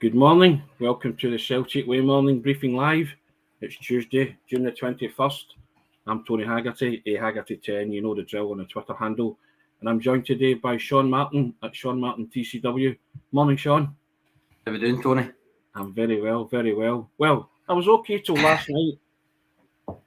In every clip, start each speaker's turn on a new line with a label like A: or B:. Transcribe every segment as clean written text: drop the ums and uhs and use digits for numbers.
A: Good morning. Welcome to the Celtic Way Morning Briefing Live. It's Tuesday, June the 21st. I'm Tony Haggerty, Haggerty10, you know the drill on the Twitter handle. And I'm joined today by Sean Martin at Sean Martin TCW. Morning, Sean.
B: How are we doing, Tony?
A: I'm very well, very well. Well, I was okay till last night.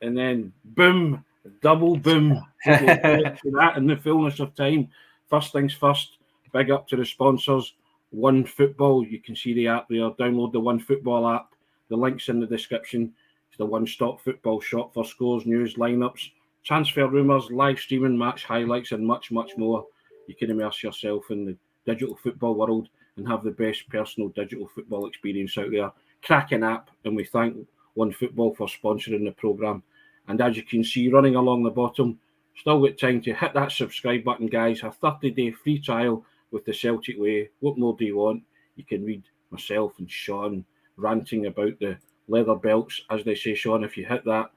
A: And then, boom, double boom. We'll get to that in the fullness of time. First things first, big up to the sponsors. One Football, you can see the app there. Download the One Football app. The link's in the description. It's the one-stop football shop for scores, news, lineups, transfer rumours, live streaming, match highlights, and much, much more. You can immerse yourself in the digital football world and have the best personal digital football experience out there. Cracking app, and we thank One Football for sponsoring the programme. And as you can see, running along the bottom, still got time to hit that subscribe button, guys. A 30-day free trial with the Celtic Way. What more do you want? You can read myself and Sean ranting about the leather belts, as they say, Sean. If you hit that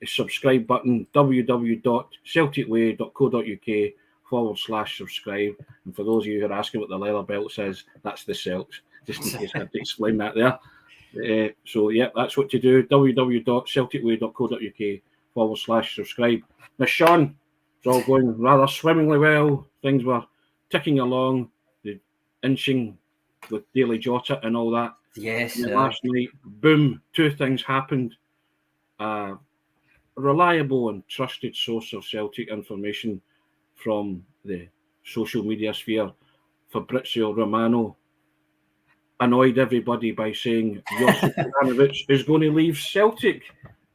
A: subscribe button, www.celticway.co.uk/subscribe. And for those of you who are asking what the leather belt says, that's the Celts, just in case I had to explain that there. That's what to do. www.celticway.co.uk/subscribe. Now, Sean, it's all going rather swimmingly well. Things were ticking along, the inching with Daily Jota and all that.
B: Yes.
A: Last night, boom, two things happened. A reliable and trusted source of Celtic information from the social media sphere, Fabrizio Romano, annoyed everybody by saying Josip Juranovic is going to leave Celtic,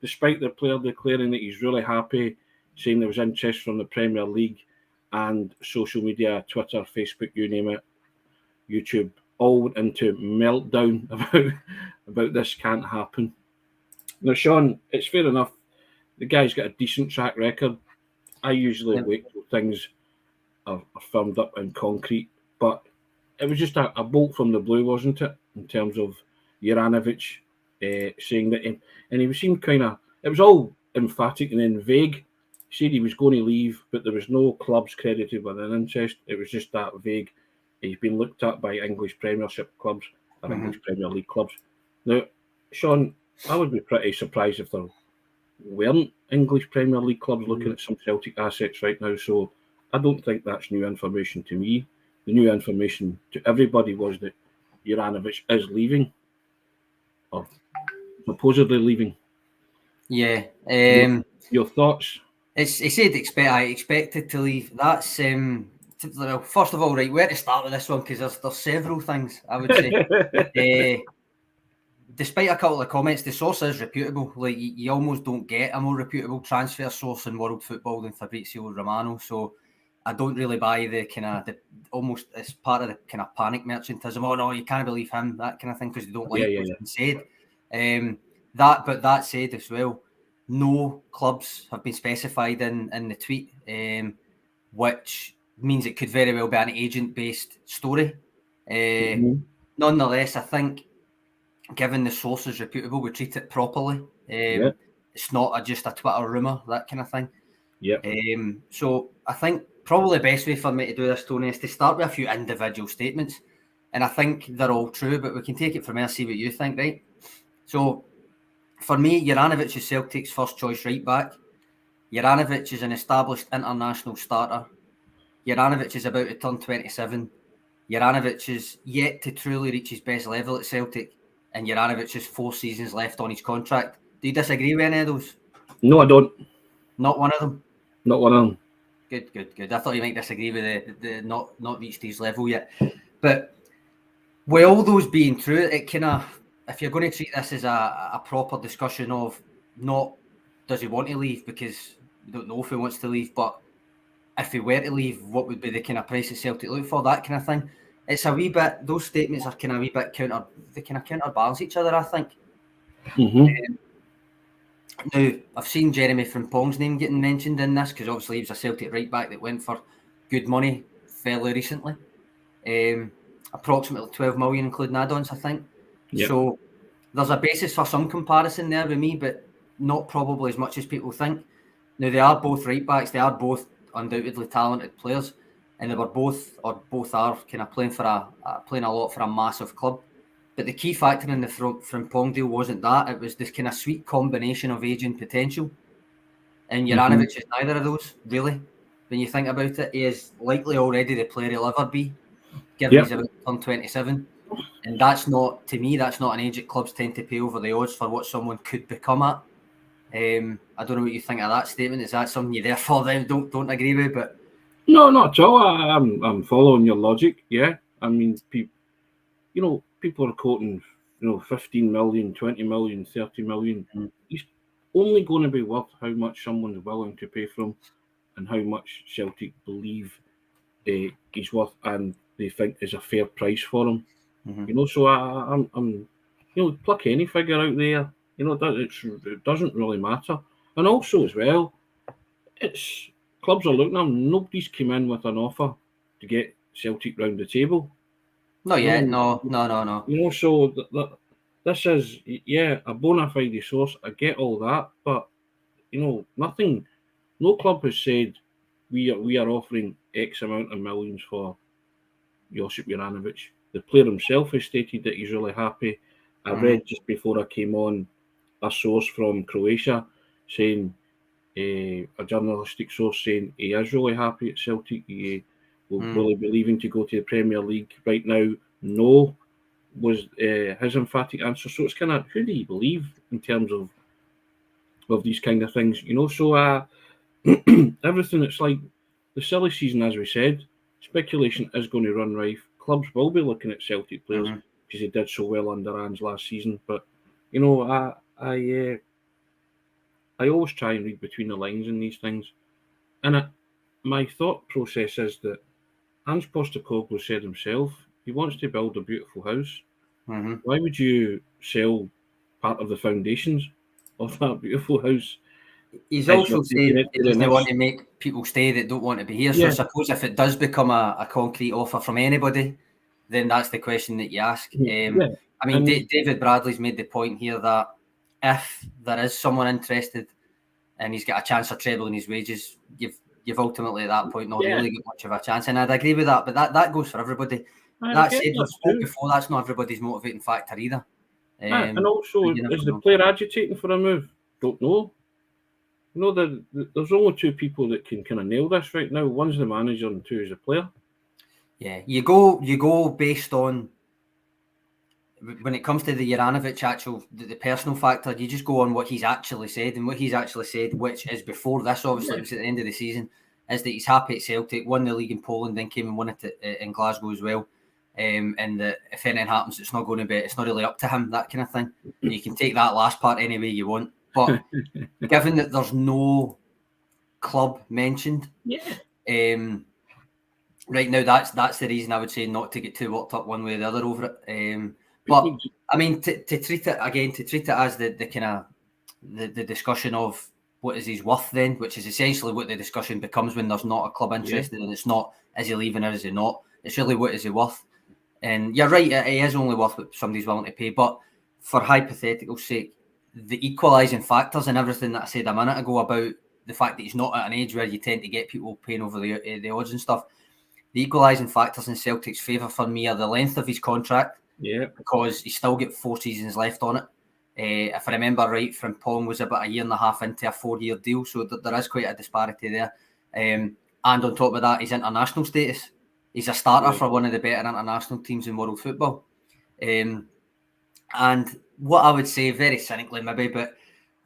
A: despite the player declaring that he's really happy, saying there was interest from the Premier League, and social media, Twitter, Facebook, you name it, YouTube, all went into meltdown about this can't happen. Now, Sean, it's fair enough. The guy's got a decent track record. I usually wait till things are firmed up in concrete, but it was just a bolt from the blue, wasn't it? In terms of Juranovic saying that, and he seemed kind of, it was all emphatic and then vague. He said he was going to leave, but there was no clubs credited with an interest. It was just that vague. He's been looked at by English Premiership clubs or English Premier League clubs. Now, Sean, I would be pretty surprised if there weren't English Premier League clubs looking at some Celtic assets right now. So I don't think that's new information to me. The new information to everybody was that Juranovic is leaving, or supposedly leaving.
B: Yeah.
A: Your thoughts?
B: He said I expected to leave. That's well, first of all, right, where to start with this one, because there's several things I would say. Despite a couple of comments, the source is reputable. Like, you almost don't get a more reputable transfer source in world football than Fabrizio Romano. So I don't really buy the kind of almost as part of the kind of panic merchantism. Oh no, you can't believe him, that kind of thing, because they don't like what's been said. But that said as well, no clubs have been specified in the tweet, which means it could very well be an agent-based story. Nonetheless, I think, given the source is reputable, we treat it properly. It's not just a Twitter rumour, that kind of thing. So I think probably the best way for me to do this, Tony, is to start with a few individual statements. And I think they're all true, but we can take it from there, see what you think, right? So for me, Juranovic is Celtic's first choice right back. Juranovic is an established international starter. Juranovic is about to turn 27. Juranovic is yet to truly reach his best level at Celtic. And Juranovic has 4 seasons left on his contract. Do you disagree with any of those?
A: No, I don't.
B: Not one of them?
A: Not one of them.
B: Good. I thought you might disagree with the not reached his level yet. But with all those being true, it kind of, if you're going to treat this as a proper discussion of not does he want to leave, because we don't know if he wants to leave, but if he were to leave, what would be the kind of price that Celtic look for, that kind of thing. It's a wee bit, those statements are kind of a wee bit counterbalance each other, I think. Now, I've seen Jeremy Frimpong's name getting mentioned in this, because obviously he was a Celtic right back that went for good money fairly recently. Approximately 12 million, including add-ons, I think. So there's a basis for some comparison there with me, but not probably as much as people think. Now, they are both right backs. They are both undoubtedly talented players, and they were both are kind of playing a lot for a massive club. But the key factor in the Frimpong deal wasn't that. It was this kind of sweet combination of age and potential. And Juranovic is neither of those, really. When you think about it, he is likely already the player he'll ever be, given he's about to turn 27. And that's not, to me, that's not an age that clubs tend to pay over the odds for what someone could become at. I don't know what you think of that statement. Is that something you therefore then don't agree with? But
A: no, not at all. I'm following your logic. Yeah, I mean, people are quoting 15 million, 20 million, 30 million. He's only going to be worth how much someone's willing to pay for him, and how much Celtic believe he's worth, and they think is a fair price for him. So I'm pluck any figure out there. It doesn't really matter. And also as well, it's clubs are looking at him. Nobody's come in with an offer to get Celtic round the table.
B: Not yet. No.
A: So this is a bona fide source. I get all that, but nothing. No club has said we are offering X amount of millions for Josip Juranovic. The player himself has stated that he's really happy. I read just before I came on a source from Croatia saying, a journalistic source saying he is really happy at Celtic. Will he be leaving to go to the Premier League right now? No, was his emphatic answer. So it's kind of, who do you believe in terms of these kind of things? So everything, it's like the silly season, as we said, speculation is going to run rife. Clubs will be looking at Celtic players because they did so well under Ange last season. But I always try and read between the lines in these things. And my thought process is that Ange Postecoglou said himself he wants to build a beautiful house. Why would you sell part of the foundations of that beautiful house?
B: He's also said he doesn't want to make people stay that don't want to be here. So I suppose if it does become a concrete offer from anybody, then that's the question that you ask. I mean, David Bradley's made the point here that if there is someone interested and he's got a chance of trebling his wages, you've ultimately at that point not really got much of a chance. And I'd agree with that, but that goes for everybody. That said, we've spoke before, that's not everybody's motivating factor either.
A: And also, is the player agitating for a move? Don't know. There's only two people that can kind of nail this right now. One's the manager and two is the player.
B: Yeah, you go based on, when it comes to the Juranovic the personal factor, you just go on what he's actually said, and what he's actually said, which is before this, obviously, it was at the end of the season, is that he's happy at Celtic, won the league in Poland, then came and won it in Glasgow as well. And that if anything happens, it's not really up to him, that kind of thing. And you can take that last part any way you want. But given that there's no club mentioned, right now that's the reason I would say not to get too worked up one way or the other over it. But I mean, to treat it as the kind of the discussion of what is his worth then, which is essentially what the discussion becomes when there's not a club interested, and it's not is he leaving or is he not. It's really what is he worth. And you're right, he is only worth what somebody's willing to pay. But for hypothetical sake, the equalising factors and everything that I said a minute ago about the fact that he's not at an age where you tend to get people paying over the odds and stuff, the equalising factors in Celtic's favour for me are the length of his contract, because he's still got 4 seasons left on it. If I remember right, Frimpong was about a year and a half into a 4-year deal, so there is quite a disparity there. And on top of that, his international status. He's a starter for one of the better international teams in world football. And what I would say, very cynically maybe, but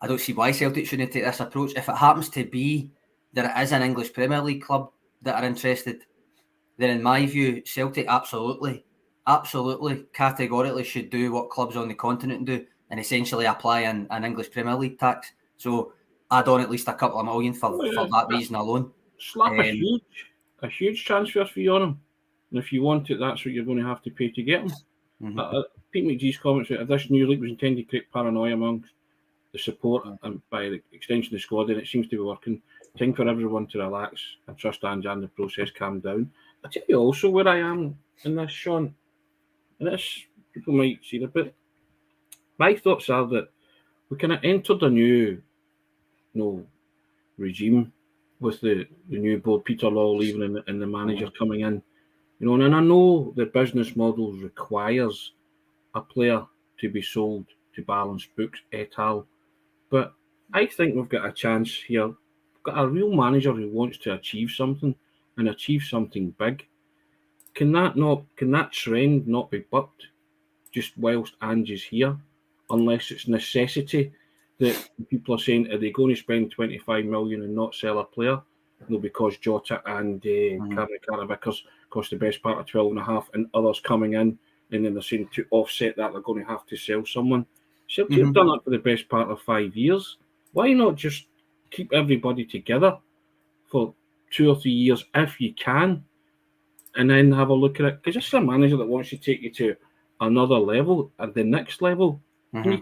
B: I don't see why Celtic shouldn't take this approach. If it happens to be that it is an English Premier League club that are interested, then in my view, Celtic absolutely, categorically should do what clubs on the continent do and essentially apply an English Premier League tax. So add on at least a couple of million for that reason alone.
A: Slap a huge transfer fee on him. And if you want it, that's what you're going to have to pay to get him. Pete McGee's comments that this new league was intended to create paranoia amongst the support and by the extension of the squad, and it seems to be working. Time for everyone to relax and trust Ange and the process calm down. I tell you also where I am in this, Sean, and this people might see it, but my thoughts are that we kind of entered a new regime with the new board, Peter Law leaving and the manager coming in. And I know the business model requires a player to be sold to balance books et al. But I think we've got a chance here. We've got a real manager who wants to achieve something and achieve something big. Can that trend not be bucked just whilst Ange's here? Unless it's necessity that people are saying, are they going to spend 25 million and not sell a player? No, because Jota and Karavickers cost the best part of 12.5, and others coming in, and then they're saying to offset that they're going to have to sell someone. Celtic have done that for the best part of 5 years. Why not just keep everybody together for 2 or 3 years if you can, and then have a look at it? Because this is a manager that wants to take you to another level, at the next level. And you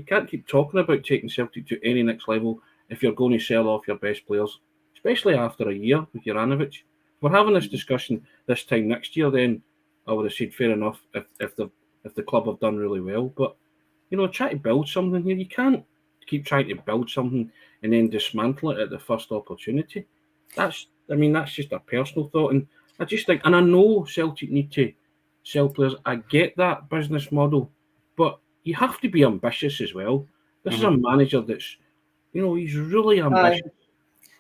A: can't keep talking about taking Celtic to any next level if you're going to sell off your best players, especially after a year with Juranovic. If we're having this discussion this time next year, then I would have said fair enough if the club have done really well. But try to build something here. You can't keep trying to build something and then dismantle it at the first opportunity. That's just a personal thought, and I just think, and I know Celtic need to sell players. I get that business model, but you have to be ambitious as well. This is a manager that's, he's really ambitious.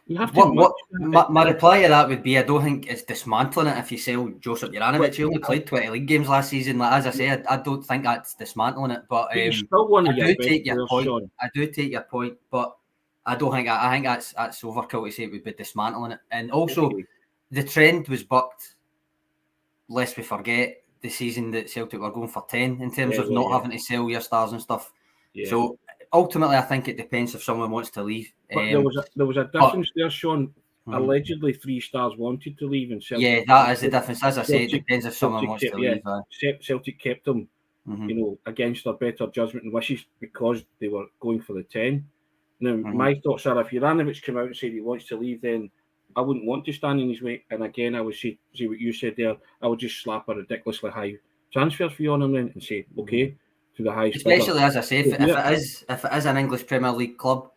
A: You have to.
B: My reply to that would be, I don't think it's dismantling it if you sell Josip Juranovic. He only played 20 league games last season. Like, as I say, I don't think that's dismantling it. But I do take your point, but I don't think I think that's overkill to say it would be dismantling it. And also, the trend was bucked. Lest we forget the season that Celtic were going for 10 in terms of not having to sell your stars and stuff. Yeah. So ultimately, I think it depends if someone wants to leave.
A: But there was a difference there, Sean. Allegedly, 3 stars wanted to leave, and Celtic.
B: Yeah, that is the difference. As I say, it depends if someone wants to leave.
A: Celtic kept them, against their better judgment and wishes because they were going for the 10. Now, my thoughts are, if Juranovic came out and said he wants to leave, then I wouldn't want to stand in his way. And again, I would say what you said there. I would just slap a ridiculously high transfer fee on him then and say, okay, to the highest.
B: Especially, as I say, if it is an English Premier League club,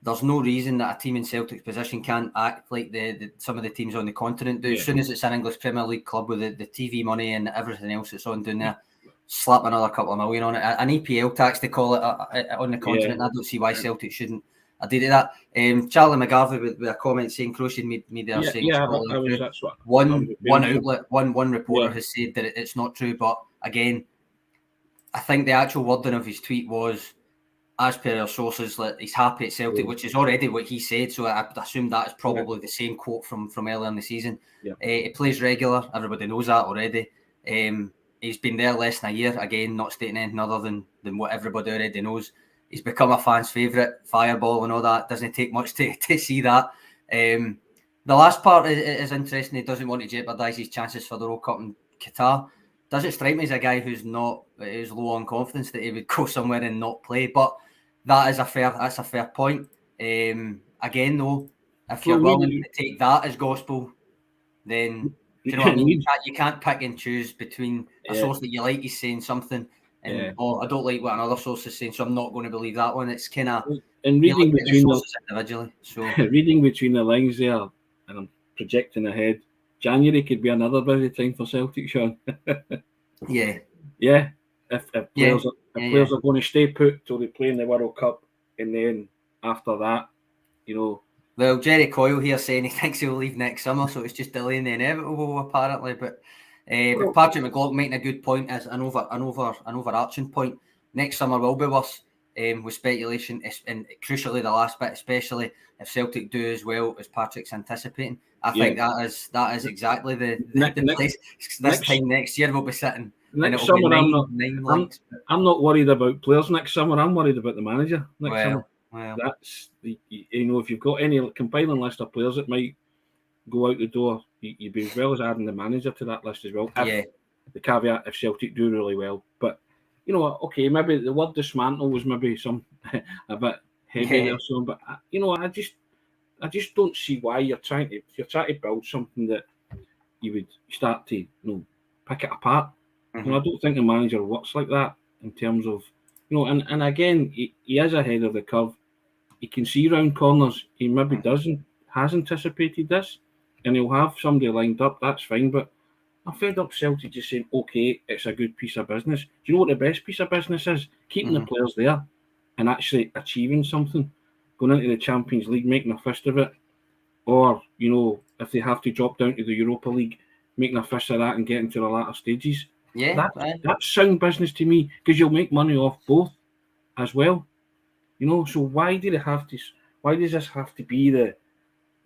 B: there's no reason that a team in Celtic's position can't act like some of the teams on the continent do. Yeah. As soon as it's an English Premier League club with the TV money and everything else that's on down there, slap another couple of million on it. An EPL tax, they call it, on the continent. I don't see why Celtic shouldn't. I did that. Charlie McGarvey with a comment saying Croatian media saying one reporter has said that it's not true, but again, I think the actual wording of his tweet was, as per our sources, that he's happy at Celtic, which is already what he said. So I assume that is probably the same quote from earlier in the season. Yeah. He plays regular. Everybody knows that already. He's been there less than a year. Again, not stating anything other than what everybody already knows. He's become a fan's favourite, fireball and all that. Doesn't take much to see that. The last part is interesting. He doesn't want to jeopardise his chances for the World Cup in Qatar. Doesn't strike me as a guy who's low on confidence that he would go somewhere and not play. But that's a fair point. Again, though, if you're willing to take that as gospel, then you know what I mean? You can't pick and choose between a source that you like is saying something. And I don't like what another source is saying, so I'm not going to believe that one. It's kind of
A: reading between
B: the individually. So
A: reading between the lines there, and I'm projecting ahead. January could be another busy time for Celtic, Sean.
B: Yeah.
A: If players are going to stay put till they play in the World Cup, and then after that,
B: Well, Jerry Coyle here saying he thinks he'll leave next summer, so it's just delaying the inevitable, apparently. But Patrick McLaughlin making a good point as an overarching point. Next summer will be worse with speculation, and crucially the last bit, especially if Celtic do as well as Patrick's anticipating. I think that is exactly the place. This time next year we'll be sitting.
A: Next summer, I'm not worried about players next summer. I'm worried about the manager next summer. Well, that's if you've got any compiling list of players that might go out the door, you'd be as well as adding the manager to that list as well. The caveat if Celtic do really well, but okay, maybe the word dismantle was maybe a bit heavy or so, but I just don't see why you're trying to build something that you would start to pick it apart. I don't think the manager works like that in terms of and again he is ahead of the curve. He can see round corners. He maybe has anticipated this, and he'll have somebody lined up. That's fine, but I'm fed up Celtic just saying, okay, it's a good piece of business. Do you know what the best piece of business is? Keeping the players there and actually achieving something. Going into the Champions League, making a fist of it. Or, if they have to drop down to the Europa League, making a fist of that and getting to the latter stages.
B: Yeah.
A: That's sound business to me, because you'll make money off both as well. So why does this have to be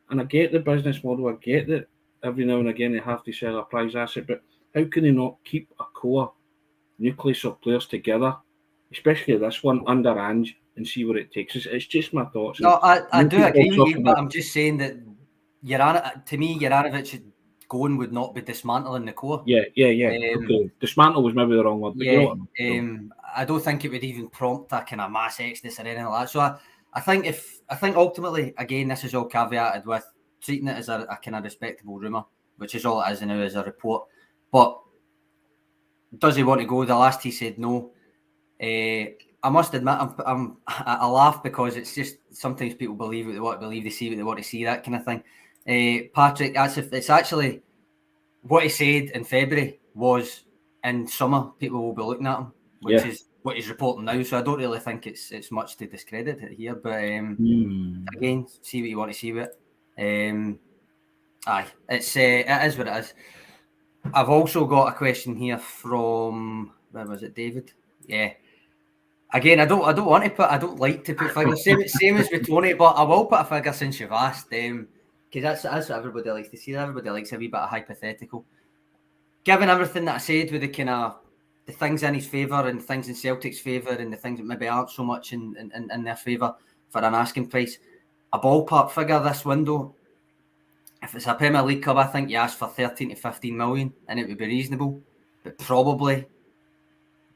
A: and I get the business model, I get that every now and again they have to sell a prize asset, but how can they not keep a core nucleus of players together, especially this one, under Ange, and see where it takes us? It's just my thoughts.
B: No, I do agree with you, but I'm just saying that to me, Juranovic going would not be dismantling the core.
A: Yeah. Okay. Dismantle was maybe the wrong word, but
B: I don't think it would even prompt a kind of mass exodus or anything like that. So I think ultimately, again, this is all caveated with treating it as a kind of respectable rumour, which is all it is now, as a report. But does he want to go? The last he said no. I must admit, I laugh because it's just sometimes people believe what they want to believe, they see what they want to see, that kind of thing. Patrick, it's actually what he said in February was in summer. People will be looking at him, which is what he's reporting now. So I don't really think it's much to discredit it here. But again, see what you want to see with it. It is what it is. I've also got a question here from, where was it, David? Yeah. Again, I don't like to put figures. Same as with Tony, but I will put a figure since you've asked. Because that's what everybody likes to see. Everybody likes a wee bit of hypothetical. Given everything that I said with the things in his favour and things in Celtic's favour and the things that maybe aren't so much in their favour for an asking price, a ballpark figure this window, if it's a Premier League club, I think you ask for 13 to 15 million and it would be reasonable. But probably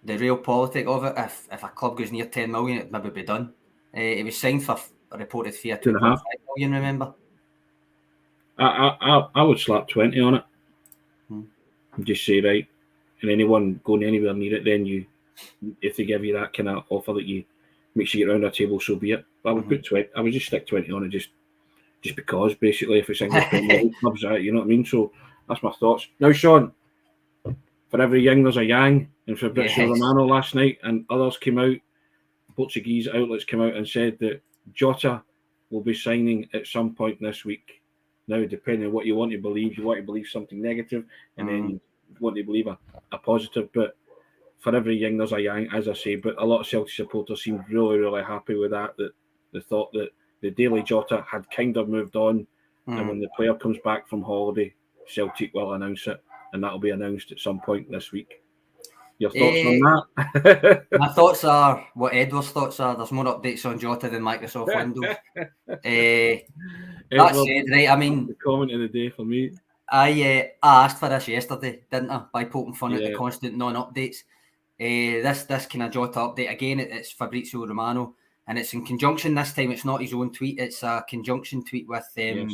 B: the real politic of it, if a club goes near 10 million, it'd maybe be done. It was signed for a reported fee of 2.5 million, remember?
A: I would slap 20 on it. And just say, right, and anyone going anywhere near it, then if they give you that kind of offer that you makes you get around a table, so be it. But I would put 20. I would just stick 20 on it, just because, basically, if it's English clubs, you know what I mean? So that's my thoughts. Now, Sean, for every yin, there's a yang, and Fabrizio Romano last night and others came out, Portuguese outlets came out and said that Jota will be signing at some point this week. Now, depending on what you want to believe something negative, and then you want to believe a positive. But for every yin, there's a yang, as I say. But a lot of Celtic supporters seemed really, really happy with that they thought that the Daily Jota had kind of moved on, and when the player comes back from holiday, Celtic will announce it, and that'll be announced at some point this week. Your thoughts on that?
B: My thoughts are what Edward's thoughts are. There's more updates on Jota than Microsoft Windows. That said, right, I mean,
A: the comment of the day for me.
B: I asked for this yesterday, didn't I? By poking fun at the constant non-updates. This kind of Jota update, again, it's Fabrizio Romano, and it's in conjunction this time. It's not his own tweet. It's a conjunction tweet with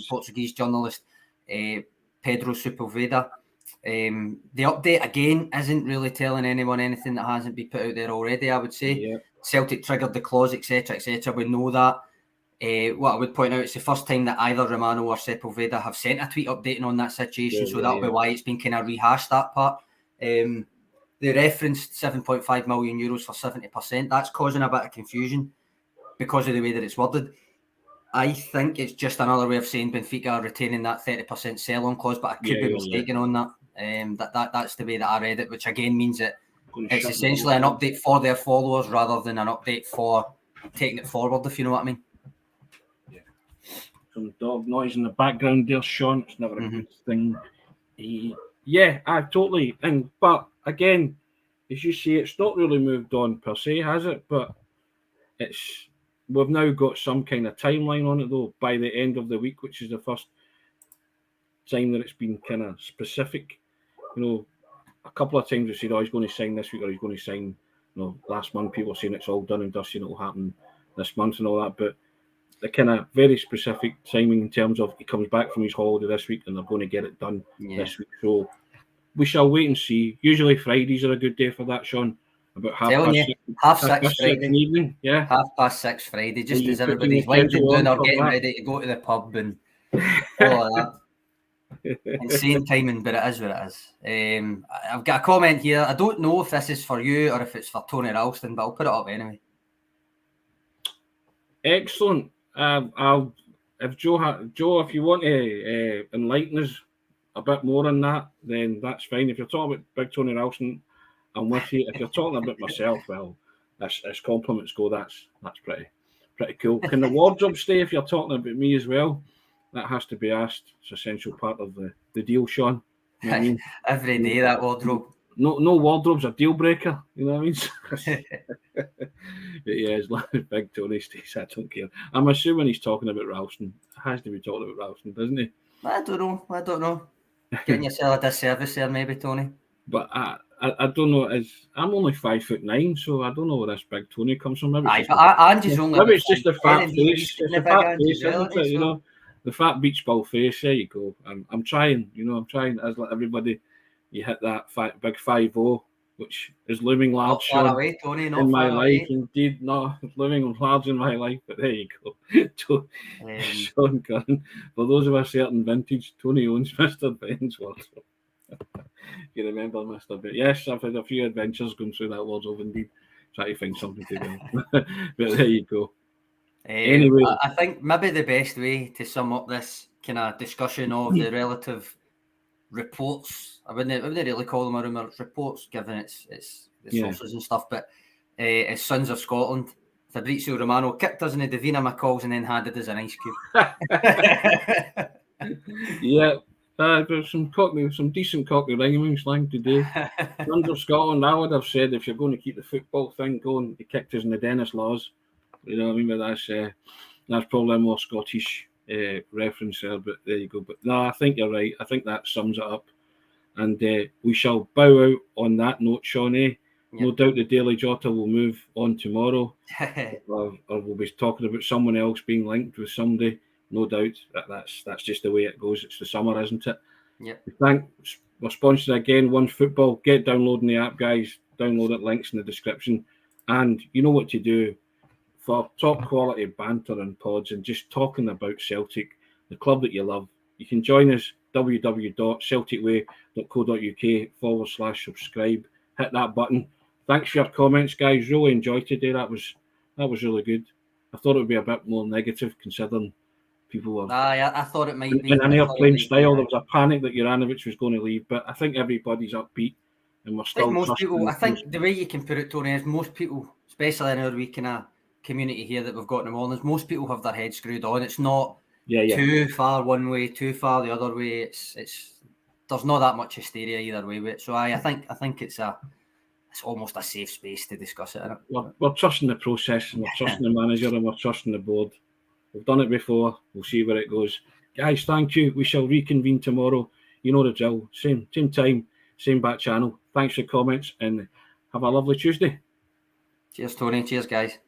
B: Portuguese journalist Pedro Sepulveda. The update, again, isn't really telling anyone anything that hasn't been put out there already, I would say. Celtic triggered the clause, etc., etc. We know that. What I would point out, it's the first time that either Romano or Sepulveda have sent a tweet updating on that situation, so that'll be why it's been kind of rehashed, that part. They referenced 7.5 million euros for 70%. That's causing a bit of confusion because of the way that it's worded. I think it's just another way of saying Benfica are retaining that 30% sell-on clause, but I could be mistaken on that. That's the way that I read it, which again means that it's essentially an update for their followers rather than an update for taking it forward, if you know what I mean.
A: Some dog noise in the background there, Sean. It's never a good thing. I totally. But again, as you say, it's not really moved on per se, has it? But we've now got some kind of timeline on it, though, by the end of the week, which is the first time that it's been kind of specific. A couple of times we said, he's going to sign this week, or he's going to sign, last month people were saying it's all done and dusted, it'll happen this month and all that. But the kind of very specific timing in terms of he comes back from his holiday this week and they're going to get it done this week. So we shall wait and see. Usually Fridays are a good day for that, Sean. About half six Friday evening. Yeah.
B: 6:30 Friday, just as everybody's winding down or getting ready to go to the pub and all of that. Insane timing, but it is what it is. I've got a comment here. I don't know if this is for you or if it's for Tony Ralston, but I'll put it up anyway.
A: Excellent. I'll if Joe, if you want to enlighten us a bit more on that, then that's fine. If you're talking about Big Tony Ralston, I'm with you. If you're talking about myself, well, as compliments go, that's pretty cool. Can the wardrobe stay if you're talking about me as well? That has to be asked. It's an essential part of the deal, Sean. You know what I mean?
B: Every day, that wardrobe.
A: No wardrobe's a deal breaker. You know what I mean? But yeah, as long as Big Tony stays, I don't care. I'm assuming he's talking about Ralston. Has to be talking about Ralston, doesn't he?
B: I don't know. Getting yourself a disservice there, maybe, Tony.
A: But I don't know. I'm only 5'9", so I don't know where this Big Tony comes from. Maybe
B: Angie's only.
A: Maybe it's just the fat face. It's the fat face,
B: isn't
A: it? You know, the fat beach ball face. There you go. I'm trying. You know, I'm trying. As like everybody, you hit that big 5'0", which is looming large.
B: Not far away, Tony. Not
A: in my
B: far
A: life,
B: away.
A: indeed, not looming large in my life. But there you go. Sean Curran. For those of a certain vintage, Tony owns Mr. Ben's wardrobe. You remember Mr. Ben? Yes, I've had a few adventures going through that wardrobe, indeed. Try to find something to do. But there you go. Anyway,
B: I think maybe the best way to sum up this kind of discussion of the relative reports, I wouldn't really call them a rumour, it's reports given its sources and stuff, but as Sons of Scotland, Fabrizio Romano kicked us in the Davina McCalls and then handed us an ice cube.
A: Yeah. There's some decent Cockney ringing slang today. Sons of Scotland, I would have said if you're going to keep the football thing going, he kicked us in the Dennis Laws. You know what I mean? But that's probably a more Scottish reference there. But there you go. But no, I think you're right. I think that sums it up. And we shall bow out on that note, Sean. No doubt the Daily Jota will move on tomorrow, or we'll be talking about someone else being linked with somebody. No doubt that's just the way it goes. It's the summer, isn't it?
B: Yeah.
A: We're sponsored again, One Football. Get downloading the app, guys. Download it. Links in the description. And you know what to do for top quality banter and pods and just talking about Celtic, the club that you love. You can join us www.celticway.co.uk/subscribe. Hit that button. Thanks for your comments, guys. Really enjoyed today. That was really good. I thought it would be a bit more negative considering people were.
B: I thought it might be.
A: In an airplane style, there was a panic that Juranovic was going to leave, but I think everybody's upbeat and we're still.
B: I think the way you can put it, Tony, is most people, especially in our wee kind of community here that we've got in the mornings, most people have their head screwed on. It's not too far one way, too far the other way. It's there's not that much hysteria either way with it. So I think it's almost a safe space to discuss it.
A: We're trusting the process, and we're trusting the manager, and we're trusting the board. We've done it before. We'll see where it goes. Guys, thank you. We shall reconvene tomorrow. You know the drill. Same time, same back channel. Thanks for your comments, and have a lovely Tuesday.
B: Cheers, Tony. Cheers, guys.